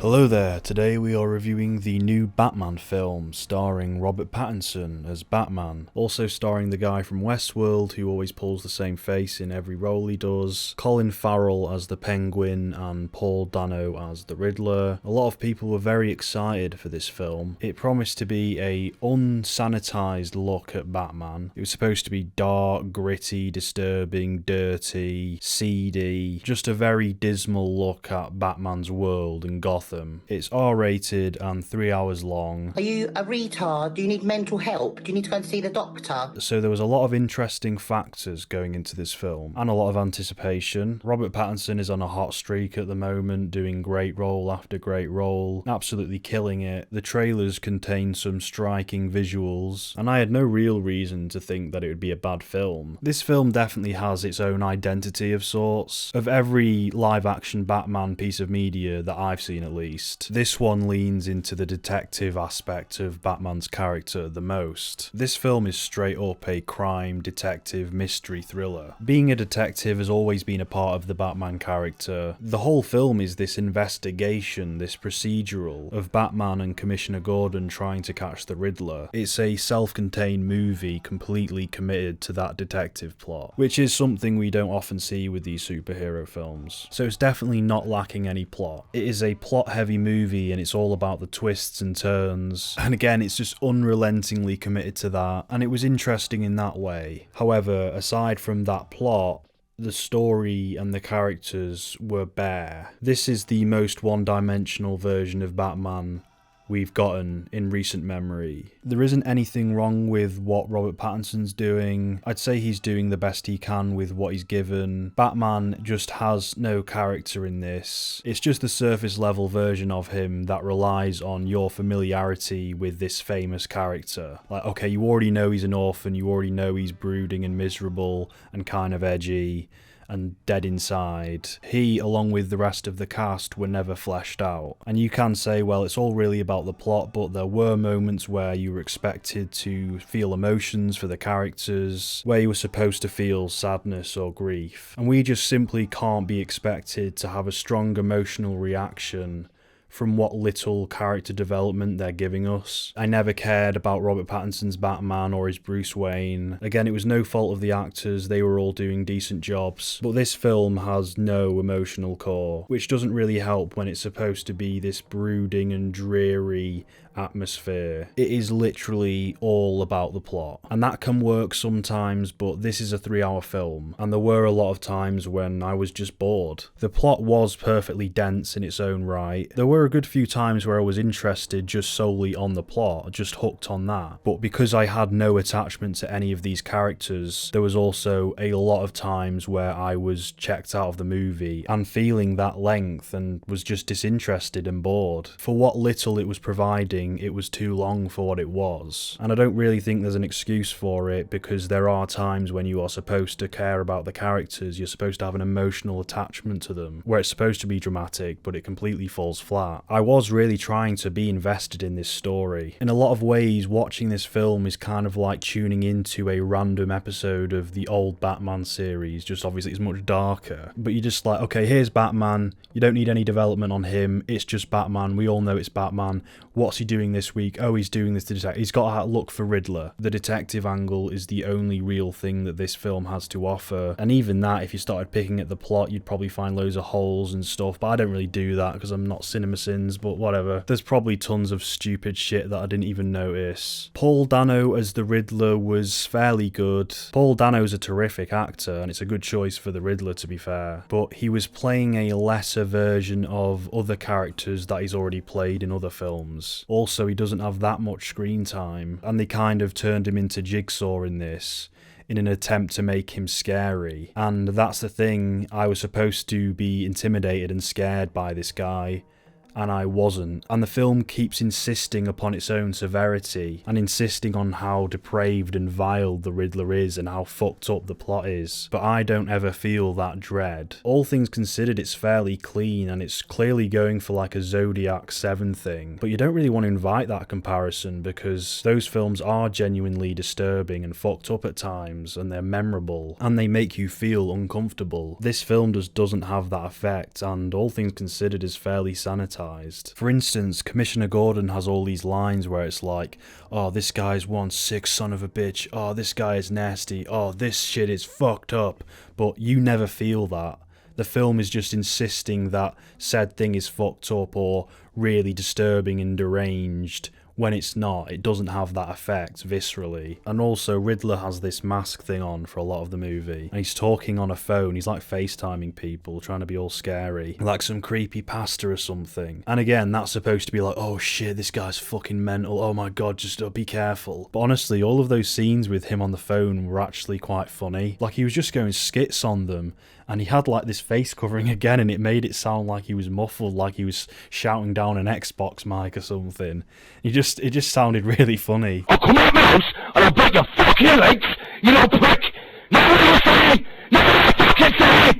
Hello there, today we are reviewing the new Batman film starring Robert Pattinson as Batman, also starring the guy from Westworld who always pulls the same face in every role he does, Colin Farrell as the Penguin and Paul Dano as the Riddler. A lot of people were very excited for this film. It promised to be a unsanitized look at Batman. It was supposed to be dark, gritty, disturbing, dirty, seedy, just a very dismal look at Batman's world and Gotham. It's R-rated and 3 hours long. Are you a retard? Do you need mental help? Do you need to go and see the doctor? So there was a lot of interesting factors going into this film, and a lot of anticipation. Robert Pattinson is on a hot streak at the moment, doing great role after great role, absolutely killing it. The trailers contain some striking visuals, and I had no real reason to think that it would be a bad film. This film definitely has its own identity of sorts. Of every live-action Batman piece of media that I've seen at least, this one leans into the detective aspect of Batman's character the most. This film is straight up a crime, detective, mystery thriller. Being a detective has always been a part of the Batman character. The whole film is this investigation, this procedural, of Batman and Commissioner Gordon trying to catch the Riddler. It's a self-contained movie completely committed to that detective plot, which is something we don't often see with these superhero films. So it's definitely not lacking any plot. It is a plot-heavy movie and it's all about the twists and turns. And again, it's just unrelentingly committed to that, and it was interesting in that way. However, aside from that plot, the story and the characters were bare. This is the most one-dimensional version of Batman we've gotten in recent memory. There isn't anything wrong with what Robert Pattinson's doing. I'd say he's doing the best he can with what he's given. Batman just has no character in this. It's just the surface level version of him that relies on your familiarity with this famous character. Like, okay, you already know he's an orphan, you already know he's brooding and miserable and kind of edgy and dead inside. He, along with the rest of the cast, were never fleshed out. And you can say, well, it's all really about the plot, but there were moments where you were expected to feel emotions for the characters, where you were supposed to feel sadness or grief. And we just simply can't be expected to have a strong emotional reaction from what little character development they're giving us. I never cared about Robert Pattinson's Batman or his Bruce Wayne. Again, it was no fault of the actors, they were all doing decent jobs, but this film has no emotional core, which doesn't really help when it's supposed to be this brooding and dreary atmosphere. It is literally all about the plot, and that can work sometimes, but this is a 3-hour film, and there were a lot of times when I was just bored. The plot was perfectly dense in its own right. There were a good few times where I was interested just solely on the plot, just hooked on that, but because I had no attachment to any of these characters, there was also a lot of times where I was checked out of the movie and feeling that length and was just disinterested and bored. For what little it was providing, it was too long for what it was, and I don't really think there's an excuse for it, because there are times when you are supposed to care about the characters, you're supposed to have an emotional attachment to them, where it's supposed to be dramatic, but it completely falls flat. I was really trying to be invested in this story. In a lot of ways, watching this film is kind of like tuning into a random episode of the old Batman series, just obviously it's much darker, but you're just like, okay, here's Batman, you don't need any development on him, it's just Batman, we all know it's Batman, what's he doing this week? Oh, he's doing this to detect. He's got that look for Riddler. The detective angle is the only real thing that this film has to offer, and even that, if you started picking at the plot, you'd probably find loads of holes and stuff, but I don't really do that because I'm not CinemaSins, but whatever. There's probably tons of stupid shit that I didn't even notice. Paul Dano as the Riddler was fairly good. Paul Dano's a terrific actor, and it's a good choice for the Riddler, to be fair, but he was playing a lesser version of other characters that he's already played in other films. Also, he doesn't have that much screen time, and they kind of turned him into Jigsaw in this, in an attempt to make him scary. And that's the thing, I was supposed to be intimidated and scared by this guy, and I wasn't. And the film keeps insisting upon its own severity, and insisting on how depraved and vile the Riddler is and how fucked up the plot is, but I don't ever feel that dread. All things considered, it's fairly clean, and it's clearly going for like a Zodiac 7 thing, but you don't really want to invite that comparison, because those films are genuinely disturbing and fucked up at times, and they're memorable, and they make you feel uncomfortable. This film just doesn't have that effect, and all things considered is fairly sanitized. dramatized. For instance, Commissioner Gordon has all these lines where it's like, oh, this guy's one sick son of a bitch, oh, this guy is nasty, oh, this shit is fucked up, but you never feel that. The film is just insisting that said thing is fucked up or really disturbing and deranged, when it's not. It doesn't have that effect viscerally. And also Riddler has this mask thing on for a lot of the movie, and he's talking on a phone. He's like FaceTiming people, trying to be all scary, like some creepy pastor or something. And again, that's supposed to be like, oh shit, this guy's fucking mental, oh my god, just be careful. But honestly, all of those scenes with him on the phone were actually quite funny. Like, he was just going skits on them, and he had like this face covering again, and it made it sound like he was muffled, like he was shouting down an Xbox mic or something. It just sounded really funny. I'll come out my house and I'll break your fucking legs, you little prick!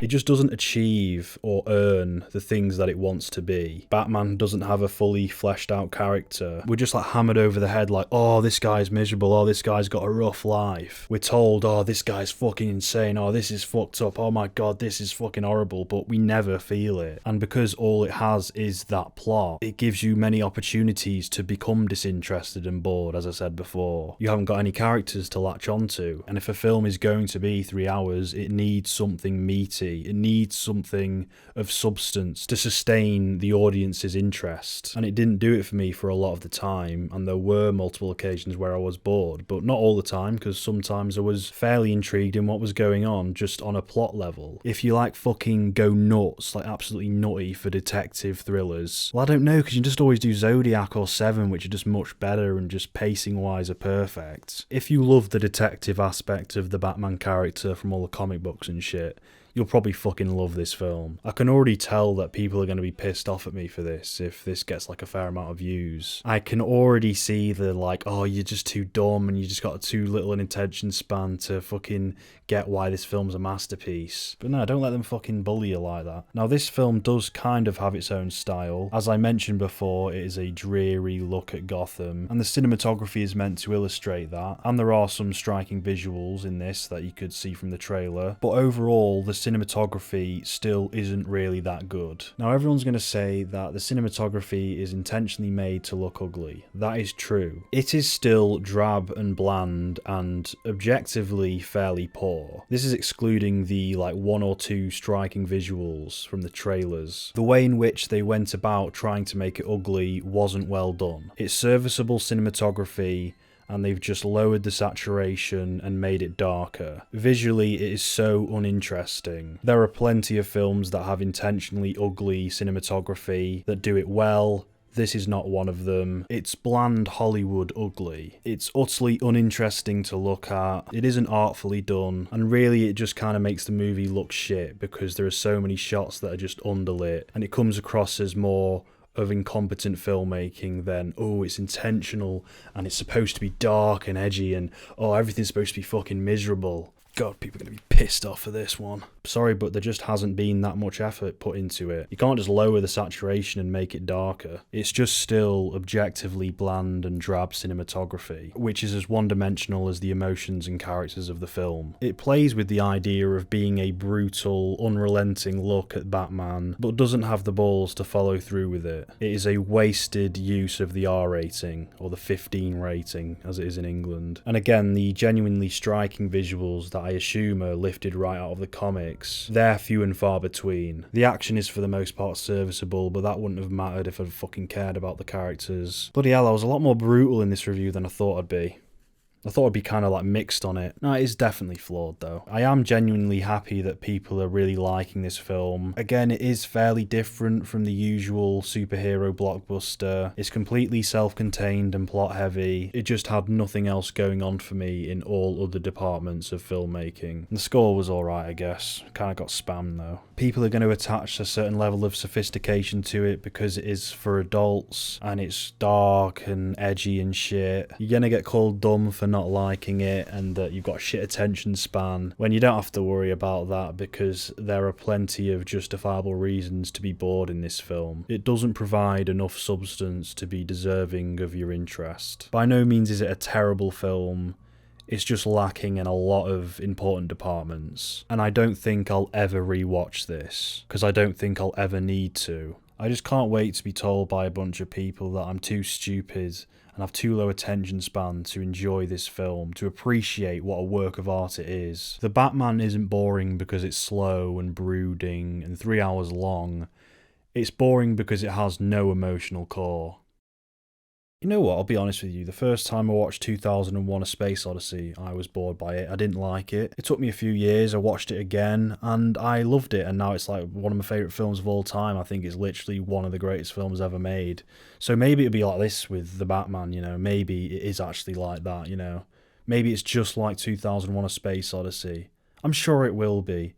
It just doesn't achieve or earn the things that it wants to be. Batman doesn't have a fully fleshed out character. We're just like hammered over the head like, oh, this guy's miserable, oh, this guy's got a rough life. We're told, oh, this guy's fucking insane, oh, this is fucked up, oh my god, this is fucking horrible, but we never feel it. And because all it has is that plot, it gives you many opportunities to become disinterested and bored, as I said before. You haven't got any characters to latch onto, and if a film is going to be 3 hours, it needs something meaty. It needs something of substance to sustain the audience's interest, and it didn't do it for me for a lot of the time, and there were multiple occasions where I was bored, but not all the time, because sometimes I was fairly intrigued in what was going on just on a plot level. If you like fucking go nuts, like absolutely nutty for detective thrillers, well, I don't know, because you just always do Zodiac or Seven, which are just much better and just pacing wise are perfect. If you love the detective aspect of the Batman character from all the comic books and shit, you'll probably fucking love this film. I can already tell that people are going to be pissed off at me for this if this gets like a fair amount of views. I can already see the like, oh, you're just too dumb and you just got too little an attention span to fucking get why this film's a masterpiece. But no, don't let them fucking bully you like that. Now, this film does kind of have its own style. As I mentioned before, it is a dreary look at Gotham, and the cinematography is meant to illustrate that, and there are some striking visuals in this that you could see from the trailer, but overall, the cinematography still isn't really that good. Now, everyone's going to say that the cinematography is intentionally made to look ugly. That is true. It is still drab and bland and objectively fairly poor. This is excluding the like 1 or 2 striking visuals from the trailers. The way in which they went about trying to make it ugly wasn't well done. It's serviceable cinematography, and they've just lowered the saturation and made it darker. Visually, it is so uninteresting. There are plenty of films that have intentionally ugly cinematography that do it well. This is not one of them. It's bland Hollywood ugly. It's utterly uninteresting to look at. It isn't artfully done, and really it just kind of makes the movie look shit because there are so many shots that are just underlit, and it comes across as more of incompetent filmmaking than, oh, it's intentional and it's supposed to be dark and edgy and, oh, everything's supposed to be fucking miserable. God, people are going to be pissed off for this one. Sorry, but there just hasn't been that much effort put into it. You can't just lower the saturation and make it darker. It's just still objectively bland and drab cinematography, which is as one-dimensional as the emotions and characters of the film. It plays with the idea of being a brutal, unrelenting look at Batman, but doesn't have the balls to follow through with it. It is a wasted use of the R rating, or the 15 rating, as it is in England. And again, the genuinely striking visuals that I assume are lifted right out of the comics, they're few and far between. The action is for the most part serviceable, but that wouldn't have mattered if I'd fucking cared about the characters. Bloody hell, I was a lot more brutal in this review than I thought I'd be. I thought I'd be kind of like mixed on it. No, it is definitely flawed though. I am genuinely happy that people are really liking this film. Again, it is fairly different from the usual superhero blockbuster. It's completely self-contained and plot heavy. It just had nothing else going on for me in all other departments of filmmaking. The score was alright, I guess. Kind of got spammed though. People are going to attach a certain level of sophistication to it because it is for adults and it's dark and edgy and shit. You're going to get called dumb for not liking it and that you've got a shit attention span, when you don't have to worry about that because there are plenty of justifiable reasons to be bored in this film. It doesn't provide enough substance to be deserving of your interest. By no means is it a terrible film. It's just lacking in a lot of important departments. And I don't think I'll ever rewatch this, because I don't think I'll ever need to. I just can't wait to be told by a bunch of people that I'm too stupid and have too low attention span to enjoy this film, to appreciate what a work of art it is. The Batman isn't boring because it's slow and brooding and 3 hours long. It's boring because it has no emotional core. You know what, I'll be honest with you, the first time I watched 2001 A Space Odyssey, I was bored by it. I didn't like it. It took me a few years, I watched it again, and I loved it, and now it's like one of my favourite films of all time. I think it's literally one of the greatest films ever made. So maybe it'll be like this with The Batman, you know, maybe it is actually like that, you know. Maybe it's just like 2001 A Space Odyssey. I'm sure it will be.